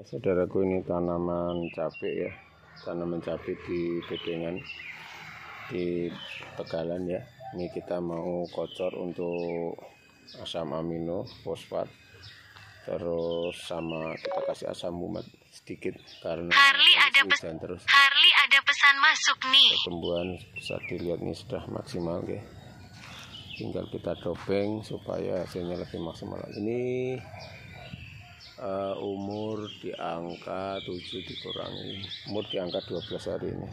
Saudaraku, ini tanaman cabai ya, tanaman cabai di bedengan di Tegalan ya. Ini kita mau kocor untuk asam amino, fosfat, terus sama kita kasih asam umat sedikit karena hujan terus. Harley ada pesan masuk nih. Pertumbuhan bisa dilihat nih sudah maksimal ya. Tinggal kita dobeng supaya hasilnya lebih maksimal. Ini umur di angka 7 dikurangi umur di angka 12 hari ini.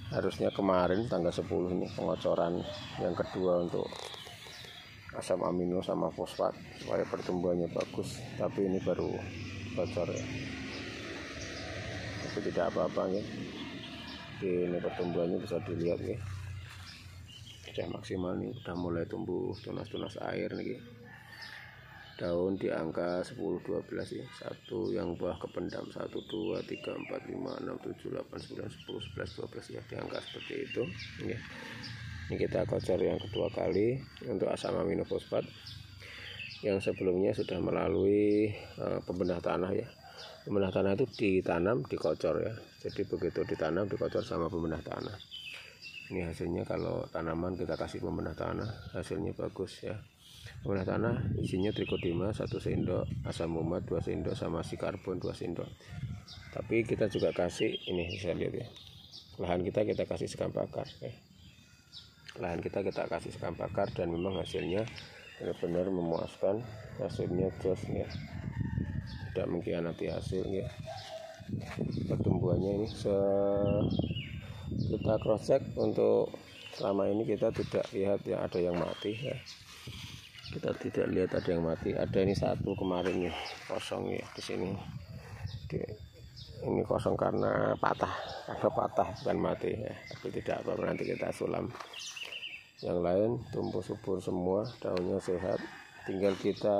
Harusnya kemarin tanggal 10 ini pengocoran yang kedua untuk asam amino sama fosfat supaya pertumbuhannya bagus, tapi ini baru bocor ya. Tapi tidak apa-apa ya. Ini pertumbuhannya bisa dilihat ya. Sudah maksimal nih, sudah mulai tumbuh tunas-tunas air nih. Daun di angka 10-12 ya. Satu yang buah kependam 1, 2, 3, 4, 5, 6, 7, 8, 9, 10, 11, 12 ya, di angka seperti itu ya. Ini kita kocor yang kedua kali untuk asam amino fosfat. Yang sebelumnya sudah melalui pembedah tanah ya. Pembedah tanah itu ditanam, dikocor ya. Jadi begitu ditanam, dikocor sama pembedah tanah. Ini hasilnya kalau tanaman kita kasih pembedah tanah, hasilnya bagus ya. Pembedah tanah isinya trichodema 1 sendok, asam umat 2 sendok, sama si karbon 2 sendok. Tapi kita juga kasih, ini bisa lihat ya, lahan kita kasih sekam bakar ya. Lahan kita kasih sekam bakar dan memang hasilnya benar-benar memuaskan, hasilnya jos ya, tidak mengkhianati hasil ya. Pertumbuhannya ini kita cross check untuk selama ini kita tidak lihat ya ada yang mati ya. Kita tidak lihat ada yang mati. Ada ini satu kemarin ya, kosong ya di sini. Ini kosong karena patah, bukan mati ya. Tapi tidak apa-apa, nanti kita sulam. Yang lain tumbuh subur semua, daunnya sehat. Tinggal kita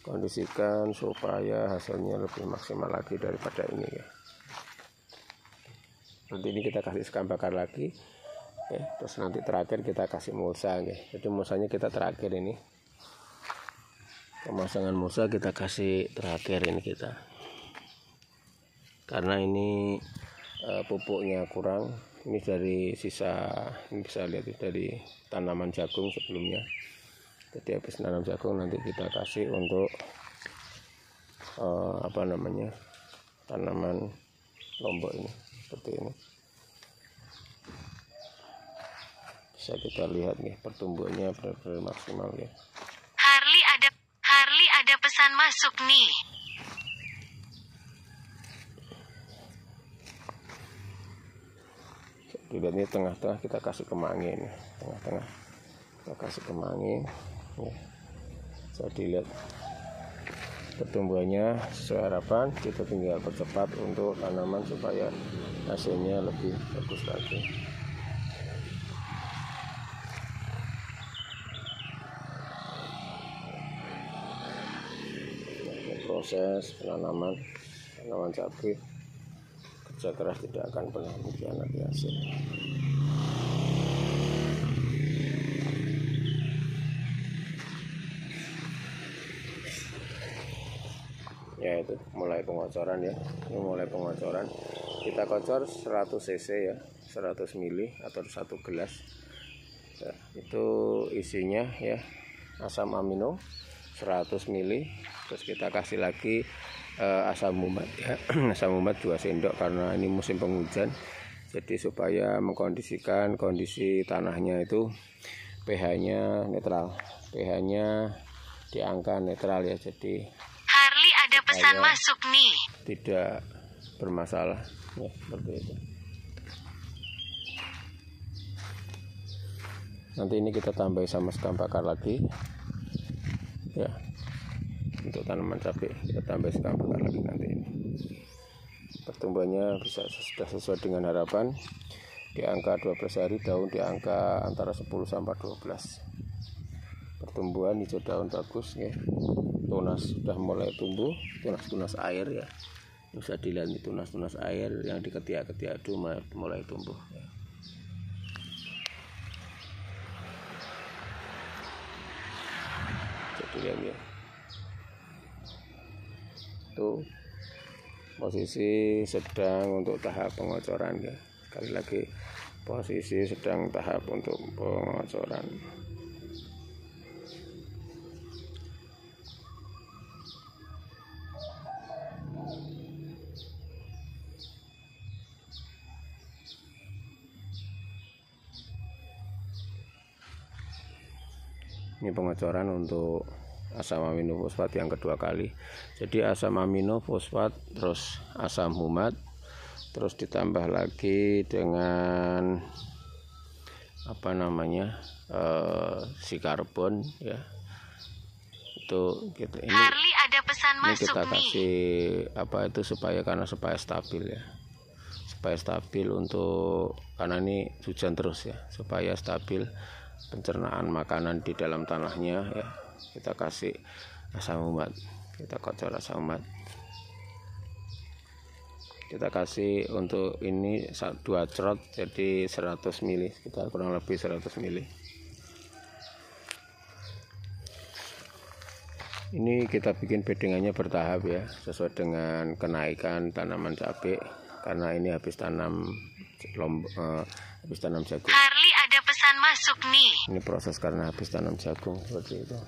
kondisikan supaya hasilnya lebih maksimal lagi daripada ini ya. Nanti ini kita kasih sekam bakar lagi. Ya, terus nanti terakhir kita kasih mulsa ya. Jadi mulsanya kita terakhir ini. Pemasangan mulsa kita kasih terakhir ini kita. Karena ini pupuknya kurang. Ini dari sisa, ini bisa lihat dari tanaman jagung sebelumnya. Jadi habis nanam jagung nanti kita kasih untuk tanaman lombok ini seperti ini. Bisa kita lihat nih pertumbuhannya benar-benar maksimal ya. Harley ada pesan masuk nih. Dilihat nih tengah-tengah kita kasih kemangi nih. Tengah-tengah kita kasih kemangi ya. Bisa dilihat pertumbuhannya sesuai harapan. Kita tinggal percepat untuk tanaman supaya hasilnya lebih bagus lagi. Proses tanaman cabai, kerja keras tidak akan pernah mengkhianati hasil. Ya, itu mulai pengocoran ya. Ini mulai pengocoran. Kita kocor 100 cc ya, 100 ml atau 1 gelas. Ya, itu isinya ya asam amino 100 ml. Terus kita kasih lagi asam umat ya. Asam umat 2 sendok karena ini musim penghujan. Jadi supaya mengkondisikan kondisi tanahnya itu pH-nya netral. pH-nya di angka netral ya. Jadi Harley ada pesan masuk nih. Tidak bermasalah ya, seperti itu. Nanti ini kita tambahin sama sekam bakar lagi ya. Untuk tanaman cabai kita tambah sekam bakar lagi nanti ini. Pertumbuhannya sudah sesuai dengan harapan di angka 12 hari, daun di angka antara 10 sampai 12. Pertumbuhan hijau daun bagus ya. Tunas sudah mulai tumbuh, tunas-tunas air ya. Bisa dilihat nih tunas-tunas air yang di ketiak-ketiak itu mulai tumbuh ya. Jadi lihat ya. Tuh posisi sedang untuk tahap pengocoran ya. Sekali lagi posisi sedang tahap untuk pengocoran. Ini pengocoran untuk asam amino fosfat yang kedua kali. Jadi asam amino fosfat, terus asam humat, terus ditambah lagi dengan apa namanya si karbon ya. Itu kita ini, Harley ada pesan ini masuk kita nih. kasih apa itu supaya stabil ya. Supaya stabil untuk karena ini hujan terus ya, supaya stabil pencernaan makanan di dalam tanahnya ya. Kita kasih asam humat, kita kocor asam humat, kita kasih untuk ini 2 crot jadi 100 ml, sekitar kurang lebih 100 ml. Ini kita bikin beddingannya bertahap ya, sesuai dengan kenaikan tanaman cabai karena ini habis tanam jagung. Harley ada pesan masuk nih. Ini proses karena habis tanam jagung seperti itu.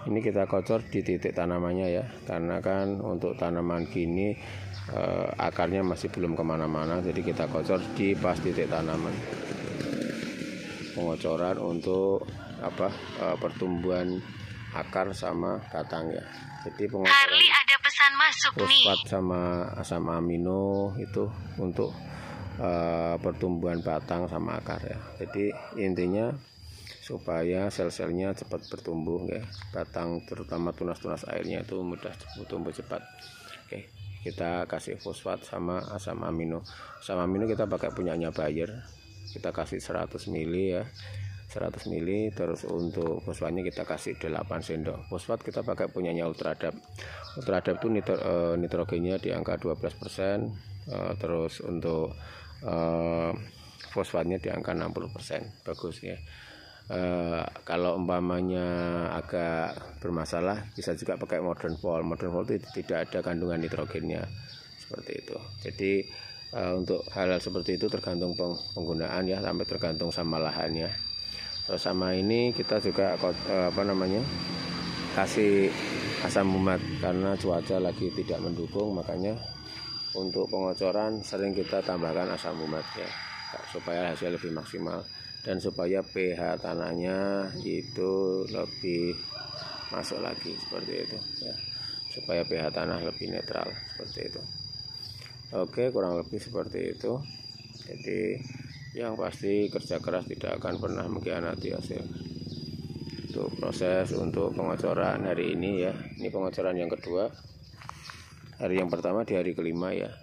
Ini kita kocor di titik tanamannya ya, karena kan untuk tanaman gini akarnya masih belum kemana-mana, jadi kita kocor di pas titik tanaman. Pengocoran untuk pertumbuhan akar sama batang ya. Jadi pengocoran Harley ada pesan masuk nih. fosfat sama asam amino itu untuk pertumbuhan batang sama akar ya. Jadi intinya supaya sel-selnya cepat bertumbuh ya, batang terutama tunas-tunas airnya itu mudah tumbuh cepat. Oke, kita kasih fosfat sama asam amino. Asam amino kita pakai punyanya Bayer, kita kasih 100 ml ya, 100 ml. Terus untuk fosfatnya kita kasih 8 sendok. Fosfat kita pakai punyanya Ultradap. Ultradap itu nitrogennya di angka 12%, terus untuk fosfatnya di angka 60%, bagus ya. Kalau umpamanya agak bermasalah bisa juga pakai Modern Vol. Modern Vol itu tidak ada kandungan nitrogennya seperti itu. Jadi untuk hal-hal seperti itu tergantung penggunaan ya, sampai tergantung sama lahannya. Terus sama ini kita juga kasih asam humat karena cuaca lagi tidak mendukung, makanya untuk pengocoran sering kita tambahkan asam humat ya, supaya hasil lebih maksimal dan supaya pH tanahnya itu lebih masuk lagi seperti itu ya, supaya pH tanah lebih netral seperti itu. Oke, kurang lebih seperti itu. Jadi yang pasti kerja keras tidak akan pernah mengkhianati hasil. Untuk proses untuk pengocoran hari ini ya, ini pengocoran yang kedua. Hari yang pertama di hari kelima ya,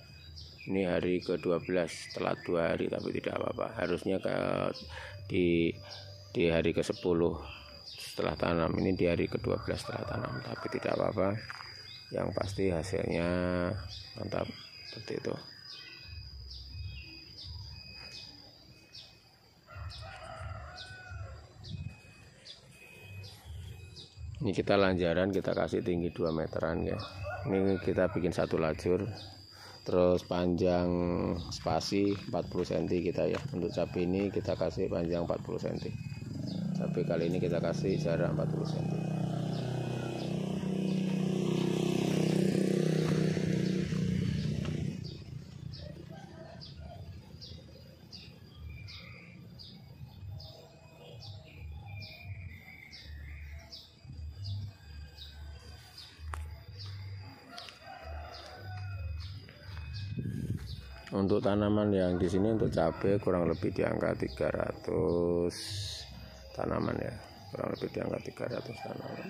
ini hari ke-12 setelah 2 hari, tapi tidak apa-apa. Harusnya di hari ke-10 setelah tanam, ini di hari ke-12 setelah tanam, tapi tidak apa-apa. Yang pasti hasilnya mantap seperti itu. Ini kita lanjaran, kita kasih tinggi 2 meteran ya. Ini kita bikin 1 lajur, terus panjang spasi 40 cm kita ya. Untuk cabai ini kita kasih panjang 40 cm. Cabai kali ini kita kasih jarak 40 cm. Untuk tanaman yang di sini untuk cabai kurang lebih di angka 300 tanaman ya, kurang lebih di angka 300 tanaman.